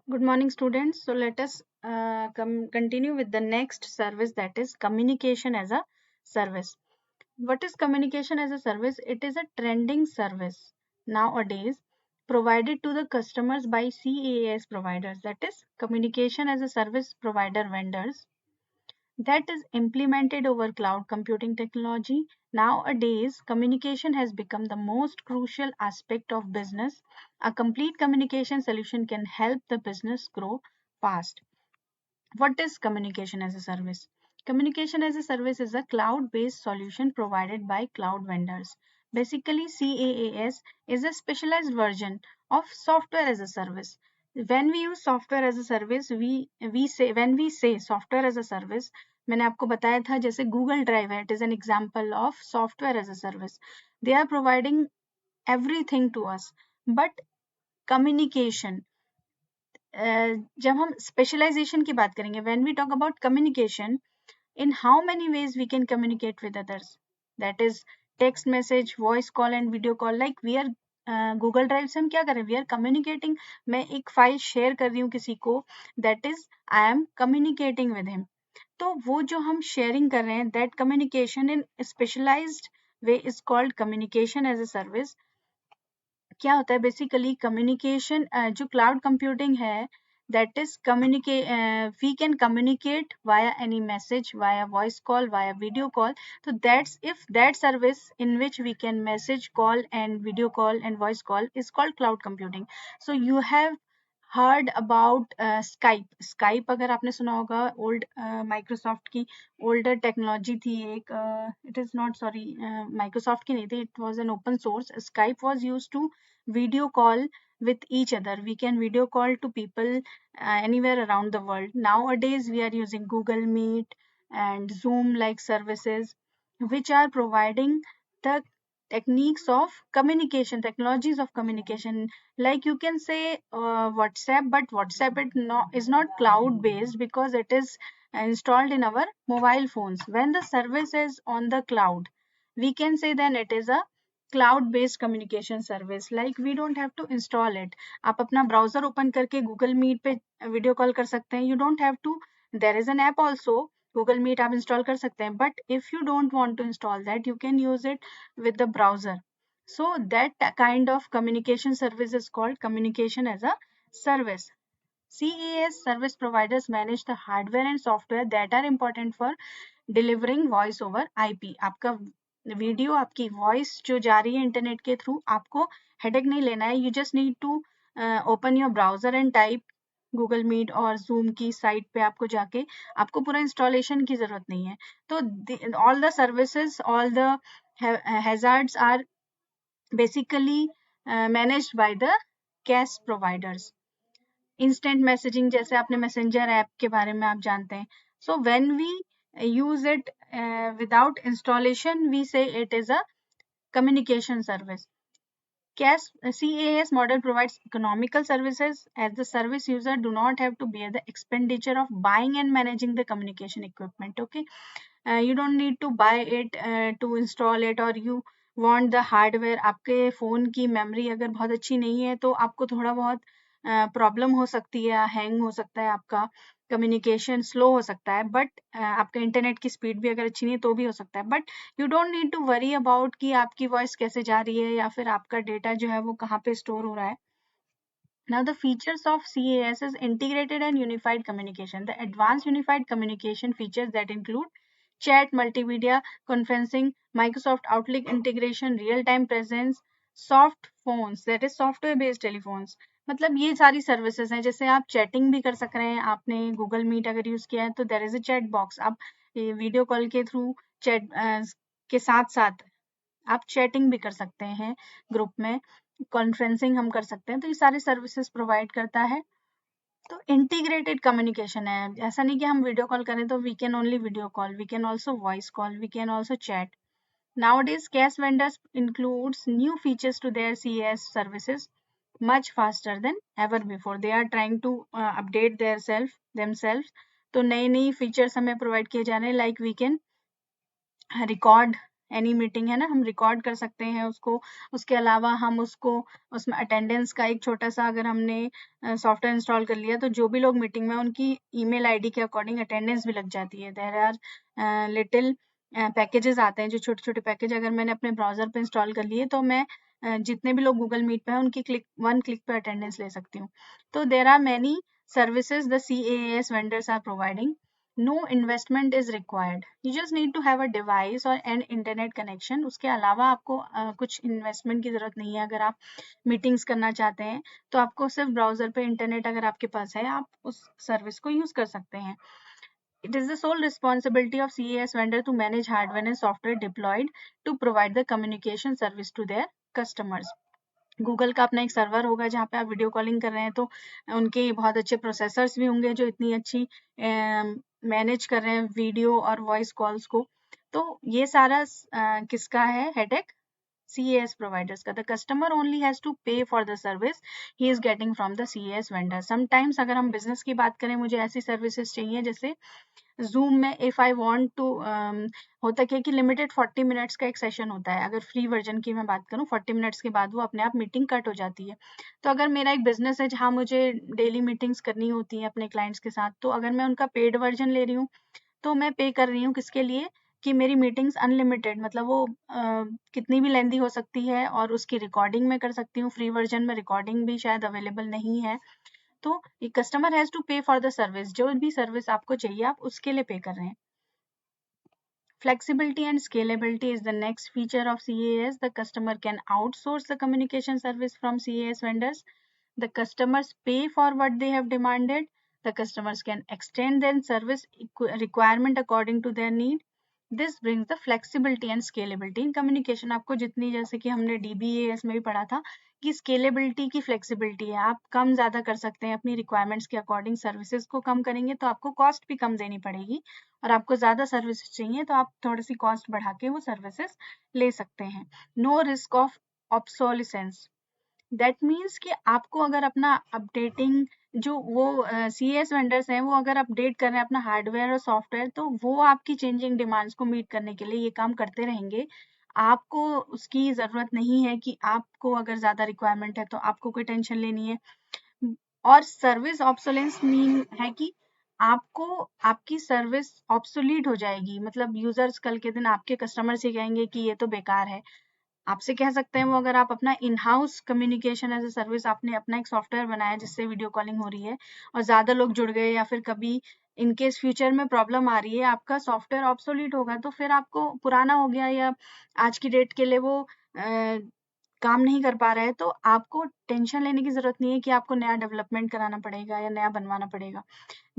Good morning, students. So let us continue with the next service, that is communication as a service. What is communication as a service? It is a trending service nowadays provided to the customers by CaaS providers, that is communication as a service provider vendors, that is implemented over cloud computing technology. Nowadays, communication has become the most crucial aspect of business. A complete communication solution can help the business grow fast. What is communication as a service? Communication as a service is a cloud based solution provided by cloud vendors. Basically, CaaS is a specialized version of software as a service. When we use software as a service, we say when we say software as a service, मैंने आपको बताया था जैसे Google drive है, it is an example of software as a service. They are providing everything to us, but communication, जब हम specialisation की बात करेंगे, when we talk about communication, in how many ways we can communicate with others, that is text message, voice call and video call. like we are Google drive से हम क्या कर रहे हैं, वी आर कम्युनिकेटिंग. मैं एक file share कर रही हूँ किसी को, that is I am communicating with him. तो वो जो हम शेयरिंग कर रहे हैं, that communication in specialised way is called communication as a service. क्या होता है बेसिकली कम्युनिकेशन, जो क्लाउड कंप्यूटिंग है, that is communicate, we can communicate via any message, via voice call, via video call. तो that's if that service in which we can message, call and video call and voice call is called cloud computing. So you have heard about Skype अगर आपने सुना होगा, old Microsoft की older technology थी एक, it is not, sorry, Microsoft की नहीं थी, it was an open source. Skype was used to video call with each other. We can video call to people anywhere around the world. Nowadays we are using Google Meet and Zoom like services, which are providing the techniques of communication, technologies of communication. Like you can say WhatsApp, but WhatsApp is not cloud based because it is installed in our mobile phones. When the service is on the cloud, we can say then it is a cloud based communication service. Like we don't have to install it. आप अपना browser open करके Google Meet पे video call कर सकते हैं. You don't have to. There is an app also, Google Meet आप install कर सकते हैं. But if you don't want to install that, you can use it with the browser. So that kind of communication service is called communication as a service. CaaS service providers manage the hardware and software that are important for delivering voice over IP. आपका video, आपकी voice जो जा रही है internet के through, आपको headache नहीं लेना है. You just need to open your browser and type Google meet और जूम की साइट पे आपको जाके, आपको पूरा इंस्टॉलेशन की जरूरत नहीं है. तो all the services, all the hazards are basically managed by the CaaS providers. Instant messaging, जैसे आपने मैसेंजर ऐप के बारे में आप जानते हैं. So when we use it without installation, we say it is a communication service. CaaS model provides economical services as the service user do not have to bear the expenditure of buying and managing the communication equipment. Okay, you don't need to buy it to install it, or you want the hardware. आपके phone की memory अगर बहुत अच्छी नहीं है तो आपको थोड़ा बहुत प्रॉब्लम हो सकती है, हैंग हो सकता है, आपका कम्युनिकेशन स्लो हो सकता है, बट आपका इंटरनेट की स्पीड भी अगर अच्छी नहीं है तो भी हो सकता है. But you don't need to worry about कि आपकी वॉइस कैसे जा रही है या फिर आपका डेटा जो है वो कहाँ पे स्टोर हो रहा है. Now the features of CaaS is integrated and unified communication. The advanced unified communication features that include chat, multimedia, conferencing, Microsoft Outlook integration, real-time presence, soft phones, that is software based telephones. मतलब ये सारी services हैं. जैसे आप chatting भी कर सक रहे हैं, आपने गूगल मीट अगर यूज किया है तो there is a chat box. आप वीडियो कॉल के थ्रू चैट के साथ साथ आप चैटिंग भी कर सकते हैं ग्रुप में, कॉन्फ्रेंसिंग हम कर सकते हैं. तो ये सारी सर्विसेज प्रोवाइड करता है. तो इंटीग्रेटेड कम्युनिकेशन है. ऐसा नहीं कि हम वीडियो कॉल करें तो we can only video call, we can also voice call, we can also chat. Nowadays, CaaS vendors includes new features to their CaaS services much faster than ever before. They are trying to update themselves. तो नई नई features हमें provide किए जा रहे हैं. Like we can record any meeting है ना, हम रिकॉर्ड कर सकते हैं उसको। उसके अलावा हम उसको उसमें अटेंडेंस का एक छोटा सा, अगर हमने सॉफ्टवेयर इंस्टॉल कर लिया तो जो भी लोग मीटिंग में उनकी ईमेल आईडी के अकॉर्डिंग अटेंडेंस भी लग जाती है। देयर आर लिटिल पैकेजेस आते हैं, जो छोटे छोटे पैकेज अगर मैंने अपने ब्राउजर पे इंस्टॉल कर लिए तो मैं जितने भी लोग गूगल मीट पे हैं उनकी वन क्लिक पे अटेंडेंस ले सकती हूँ। तो there are many services the CAAS vendors are providing. No investment is required. You just need to have a device or an internet connection. उसके अलावा आपको कुछ इन्वेस्टमेंट की ज़रूरत नहीं है। अगर आप मीटिंग्स करना चाहते हैं तो आपको सिर्फ ब्राउज़र पे इंटरनेट अगर आपके पास है, आप उस सर्विस को यूज़ कर सकते हैं। It is the sole responsibility of CAS vendor to manage hardware and software deployed to provide the communication service to their customers. Google का अपना एक सर्वर होगा जहाँ पे आप वीडियो कॉलिंग कर रहे हैं, तो उनके बहुत अच्छे प्रोसेसर्स भी होंगे जो इतनी अच्छी मैनेज कर रहे हैं वीडियो और वॉइस कॉल्स को। तो ये सारा किसका है हेडेक? CAS providers का। The customer only has to pay for the service he is getting from the CAS vendor. Sometimes अगर हम बिजनेस की बात करें, मुझे ऐसी सर्विसेज चाहिए जैसे जूम में इफ आई वांट टू होता क्या कि लिमिटेड 40 मिनट्स का एक सेशन होता है। अगर फ्री वर्जन की मैं बात करूं, 40 मिनट्स के बाद वो अपने आप मीटिंग कट हो जाती है। तो अगर मेरा एक बिजनेस है जहां मुझे डेली मीटिंग्स करनी होती है अपने क्लाइंट्स के साथ, तो अगर मैं उनका पेड वर्जन ले रही हूँ तो मैं पे कर रही हूँ किसके लिए? कि मेरी मीटिंग्स अनलिमिटेड, मतलब वो कितनी भी लेंदी हो सकती है और उसकी रिकॉर्डिंग मैं कर सकती हूँ। फ्री वर्जन में रिकॉर्डिंग भी शायद अवेलेबल नहीं है। तो ये कस्टमर हैज टू पे फॉर द सर्विस, जो भी सर्विस आपको चाहिए आप उसके लिए पे कर रहे हैं। Flexibility and scalability is the next feature of CAS. The customer can outsource the communication service from CAS vendors. The customers pay for what they have demanded. The customers can extend their service requirement according to their need. This brings the flexibility and scalability in communication. आपको जितनी, जैसे कि हमने DBAS में भी पढ़ा था कि स्केलेबिलिटी की फ्लेक्सिबिलिटी है, आप कम ज़्यादा कर सकते हैं अपनी रिक्वायरमेंट्स के अकॉर्डिंग। सर्विसेज को कम करेंगे तो आपको कॉस्ट भी कम देनी पड़ेगी, और आपको ज़्यादा सर्विसेज चाहिए तो आप थोड़ी सी कॉस्ट बढ़ा के वो सर्विसेज ले सकते हैं। No risk of obsolescence, that means कि आपको अगर अपना अपडेटिंग, जो वो CAS वेंडर्स हैं वो अगर अपडेट कर रहे हैं अपना हार्डवेयर और सॉफ्टवेयर, तो वो आपकी चेंजिंग डिमांड्स को मीट करने के लिए ये काम करते रहेंगे। आपको उसकी ज़रूरत नहीं है कि आपको अगर ज़्यादा रिक्वायरमेंट है तो आपको कोई टेंशन लेनी है। और सर्विस ऑब्सोलेंस मीन है कि आपको आपकी सर्विस ऑब्सोलीट हो जाएगी, मतलब यूजर्स कल के दिन आपके कस्टमर से कहेंगे कि ये तो बेकार है। आपसे कह सकते हैं वो, अगर आप अपना in house communication as a service, आपने अपना एक सॉफ्टवेयर बनाया जिससे वीडियो कॉलिंग हो रही है और ज़्यादा लोग जुड़ गए, या फिर कभी इन केस फ्यूचर में प्रॉब्लम आ रही है, आपका सॉफ्टवेयर ऑब्सोलीट होगा, तो फिर आपको पुराना हो गया या आज की डेट के लिए वो काम नहीं कर पा रहा है, तो आपको टेंशन लेने की ज़रूरत नहीं है कि आपको नया डेवलपमेंट कराना पड़ेगा या नया बनवाना पड़ेगा।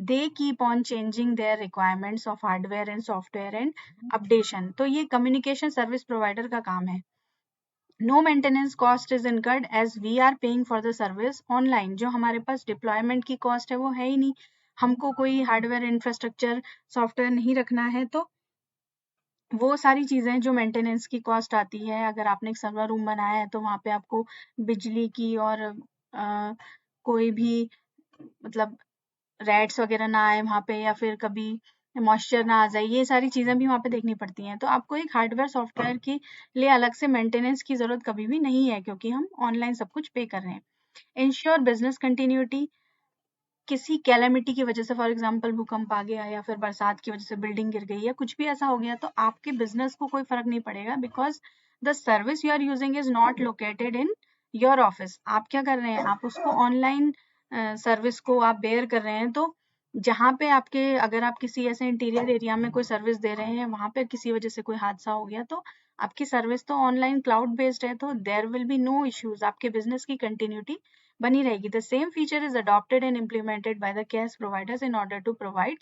They keep on changing their requirements of hardware and software and updation. तो ये कम्युनिकेशन सर्विस प्रोवाइडर का काम है। No maintenance cost is incurred as we are paying for the service online. जो हमारे पास डिप्लॉयमेंट की कॉस्ट है वो है ही नहीं, हमको कोई हार्डवेयर इंफ्रास्ट्रक्चर सॉफ्टवेयर नहीं रखना है, तो वो सारी चीज़ें जो मेंटेनेंस की कॉस्ट आती है, अगर आपने एक सर्वर रूम बनाया है तो वहाँ पे आपको बिजली की और कोई भी, मतलब रैट्स वगैरह ना आए वहाँ पे, या फिर कभी मॉइस्चर ना आ जाए, ये सारी चीज़ें भी वहाँ पे देखनी पड़ती हैं। तो आपको एक हार्डवेयर सॉफ्टवेयर के लिए अलग से मेंटेनेंस की ज़रूरत कभी भी नहीं है, क्योंकि हम ऑनलाइन सब कुछ पे कर रहे हैं। इंश्योर बिजनेस कंटिन्यूटी, किसी कैलेमिटी की वजह से, फॉर एग्जांपल भूकंप आ गया या फिर बरसात की वजह से बिल्डिंग गिर गई या कुछ भी ऐसा हो गया, तो आपके बिजनेस को कोई फर्क नहीं पड़ेगा, because the service you are using is not located in your office. आप क्या कर रहे हैं, आप उसको ऑनलाइन सर्विस को आप बेयर कर रहे हैं। तो जहाँ पे आपके, अगर आप किसी ऐसे इंटीरियर एरिया में कोई सर्विस दे रहे हैं, वहां पे किसी वजह से कोई हादसा हो गया, तो आपकी सर्विस तो ऑनलाइन क्लाउड बेस्ड है, तो there will be no issues, आपके बिजनेस की कंटिन्यूटी बनी रहेगी। The same feature is adopted and implemented by the CAS providers in order to provide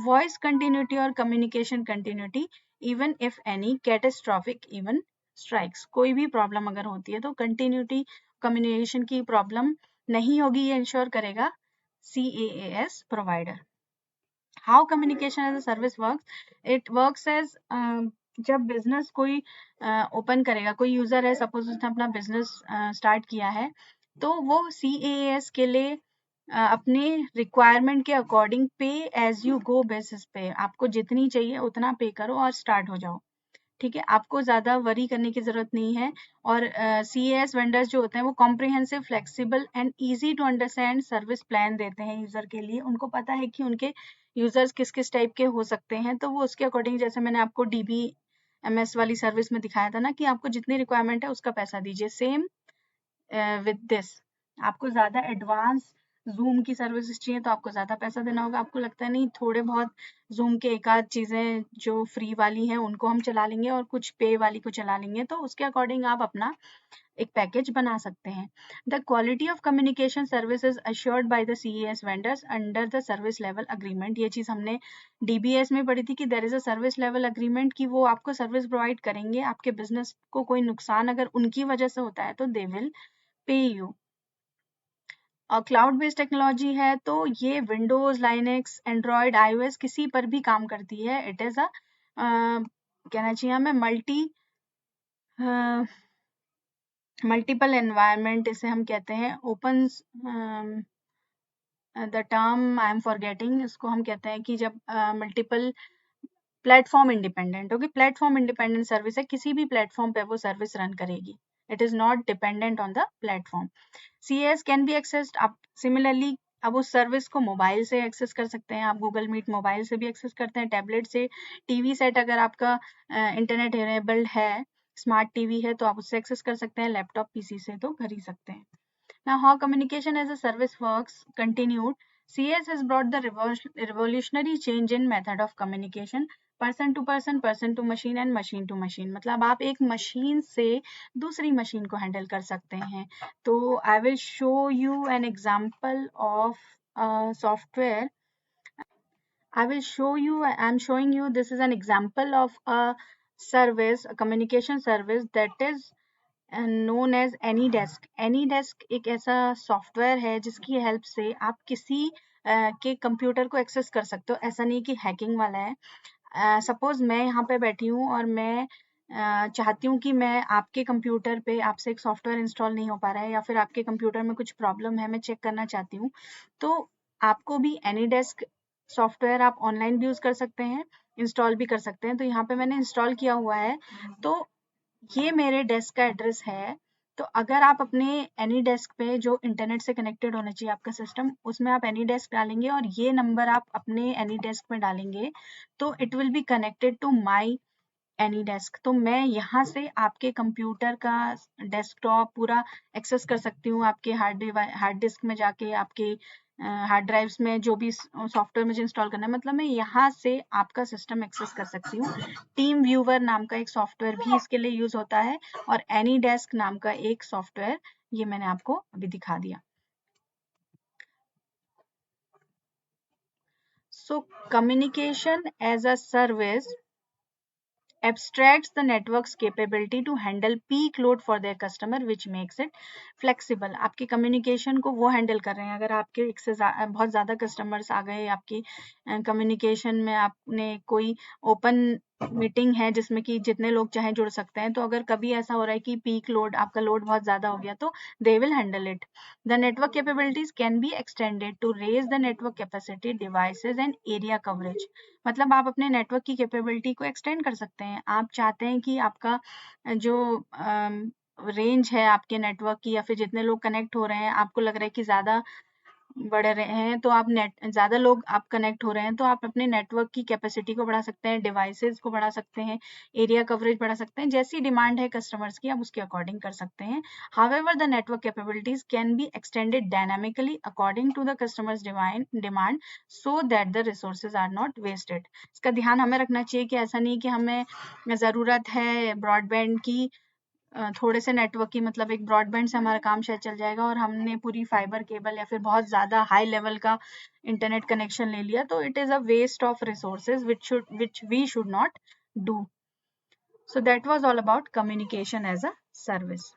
voice continuity or communication continuity even if any catastrophic event strikes. कोई भी problem अगर होती है तो कंटिन्यूटी कम्युनिकेशन की प्रॉब्लम नहीं होगी, ये इंश्योर करेगा CAS provider. How communication as a service works, it works as, जब बिजनेस कोई ओपन करेगा, कोई यूजर है, सपोज उसने अपना बिजनेस स्टार्ट किया है, तो वो CAS के लिए अपने रिक्वायरमेंट के अकॉर्डिंग पे एज यू गो बेसिस पे, आपको जितनी चाहिए उतना पे करो और स्टार्ट हो जाओ। ठीक है, आपको ज़्यादा वरी करने की ज़रूरत नहीं है। और CAS वेंडर्स जो होते हैं वो comprehensive, flexible and easy to understand service plan देते हैं यूज़र के लिए। उनको पता है कि उनके यूज़र्स किस किस टाइप के हो सकते हैं, तो वो उसके अकॉर्डिंग, जैसे मैंने आपको DBMS वाली सर्विस में दिखाया था ना कि आपको जितनी रिक्वायरमेंट है उसका पैसा दीजिए, सेम विद दिस। आपको ज़्यादा एडवांस जूम की सर्विसेज चाहिए तो आपको ज़्यादा पैसा देना होगा। आपको लगता है नहीं, थोड़े बहुत जूम के एक आध चीज़ें जो फ्री वाली हैं उनको हम चला लेंगे और कुछ पे वाली को चला लेंगे, तो उसके अकॉर्डिंग आप अपना एक पैकेज बना सकते हैं। The quality of communication services assured by the CAS vendors under the service level agreement. ये चीज़ हमने DBS में पढ़ी थी कि there is a service level agreement, कि वो आपको सर्विस प्रोवाइड करेंगे, आपके बिजनेस को कोई नुकसान अगर उनकी वजह से होता है तो दे विल पे यू। और क्लाउड बेस्ड टेक्नोलॉजी है तो ये विंडोज, लाइनेक्स, एंड्रॉयड, iOS किसी पर भी काम करती है। इट इज़ अ कहना चाहिए हमें मल्टीपल एनवायरनमेंट, इसे हम कहते हैं open, the term I am forgetting, इसको हम कहते हैं कि जब मल्टीपल प्लेटफॉर्म इंडिपेंडेंट होगी। प्लेटफॉर्म इंडिपेंडेंट सर्विस है, किसी भी प्लेटफॉर्म पे वो सर्विस रन करेगी। It is not dependent on the platform. CAS can be accessed, आप सिमिलरली अब उस सर्विस को मोबाइल से एक्सेस कर सकते हैं। आप गूगल मीट मोबाइल से भी एक्सेस करते हैं, टैबलेट से, टीवी सेट अगर आपका इंटरनेट इनेबल्ड है, स्मार्ट टीवी है तो आप उससे एक्सेस कर सकते हैं, लैपटॉप PC से तो कर ही सकते हैं। Now, how communication as a service works continued. CAS has brought the revolutionary change in method of communication, person to machine and machine to machine. मतलब आप एक मशीन से दूसरी मशीन को हैंडल कर सकते हैं। तो I will show you an example of a software. I'm showing you, this is an example of a service, a communication service that is known as AnyDesk। AnyDesk एक ऐसा software है जिसकी help से आप किसी के कंप्यूटर को access कर सकते हो। ऐसा नहीं कि हैकिंग वाला है। सपोज मैं यहाँ पे बैठी हूँ और मैं चाहती हूँ कि मैं आपके कंप्यूटर पे, आपसे एक सॉफ्टवेयर इंस्टॉल नहीं हो पा रहा है या फिर आपके कंप्यूटर में कुछ प्रॉब्लम है, मैं चेक करना चाहती हूँ, तो आपको भी AnyDesk सॉफ्टवेयर आप ऑनलाइन भी यूज़ कर सकते हैं, इंस्टॉल भी कर सकते हैं। तो यहाँ पे मैंने इंस्टॉल किया हुआ है, तो ये मेरे डेस्क का एड्रेस है। तो अगर आप अपने AnyDesk पे, जो इंटरनेट से कनेक्टेड होना चाहिए आपका सिस्टम, उसमें आप AnyDesk डालेंगे और ये नंबर आप अपने AnyDesk में डालेंगे, तो it will be connected to my AnyDesk। तो मैं यहाँ से आपके कंप्यूटर का डेस्कटॉप पूरा एक्सेस कर सकती हूँ, आपके हार्ड डिस्क में जाके, आपके हार्ड ड्राइव्स में जो भी सॉफ्टवेयर मुझे इंस्टॉल करना है, मतलब मैं यहाँ से आपका सिस्टम एक्सेस कर सकती हूँ। टीम व्यूवर नाम का एक सॉफ्टवेयर भी इसके लिए यूज होता है, और AnyDesk नाम का एक सॉफ्टवेयर, ये मैंने आपको अभी दिखा दिया। So communication as a service abstracts the network's capability to handle peak load for their customer, which makes it flexible। आपके कम्युनिकेशन को वो हैंडल कर रहे हैं। अगर आपके एक से बहुत ज़्यादा कस्टमर्स आ गए आपकी कम्युनिकेशन में, आपने कोई ओपन मीटिंग है जिसमें कि जितने लोग चाहे जुड़ सकते हैं, तो अगर कभी ऐसा हो रहा है कि पीक लोड, आपका लोड बहुत ज़्यादा हो गया, तो they will handle it. The network capabilities can be extended to raise the network capacity, devices and area coverage. मतलब आप अपने नेटवर्क की कैपेबिलिटी को एक्सटेंड कर सकते हैं। आप चाहते हैं कि आपका जो रेंज है आपके नेटवर्क की, या फिर जितने लोग कनेक्ट हो रहे हैं, आपको लग रहा है कि ज़्यादा बढ़ रहे हैं, तो आप ज़्यादा लोग आप कनेक्ट हो रहे हैं, तो आप अपने नेटवर्क की कैपेसिटी को बढ़ा सकते हैं, डिवाइसेस को बढ़ा सकते हैं, एरिया कवरेज बढ़ा सकते हैं। जैसी डिमांड है कस्टमर्स की, आप उसके अकॉर्डिंग कर सकते हैं। However the network capabilities can be extended dynamically according to the customer's demand, so that the resources are not wasted. इसका ध्यान हमें रखना चाहिए कि ऐसा नहीं कि हमें ज़रूरत है ब्रॉडबैंड की, थोड़े से नेटवर्क की, मतलब एक ब्रॉडबैंड से हमारा काम शायद चल जाएगा, और हमने पूरी फाइबर केबल या फिर बहुत ज़्यादा हाई लेवल का इंटरनेट कनेक्शन ले लिया, तो it is a waste of resources which we should not do. So that was all about communication as a service.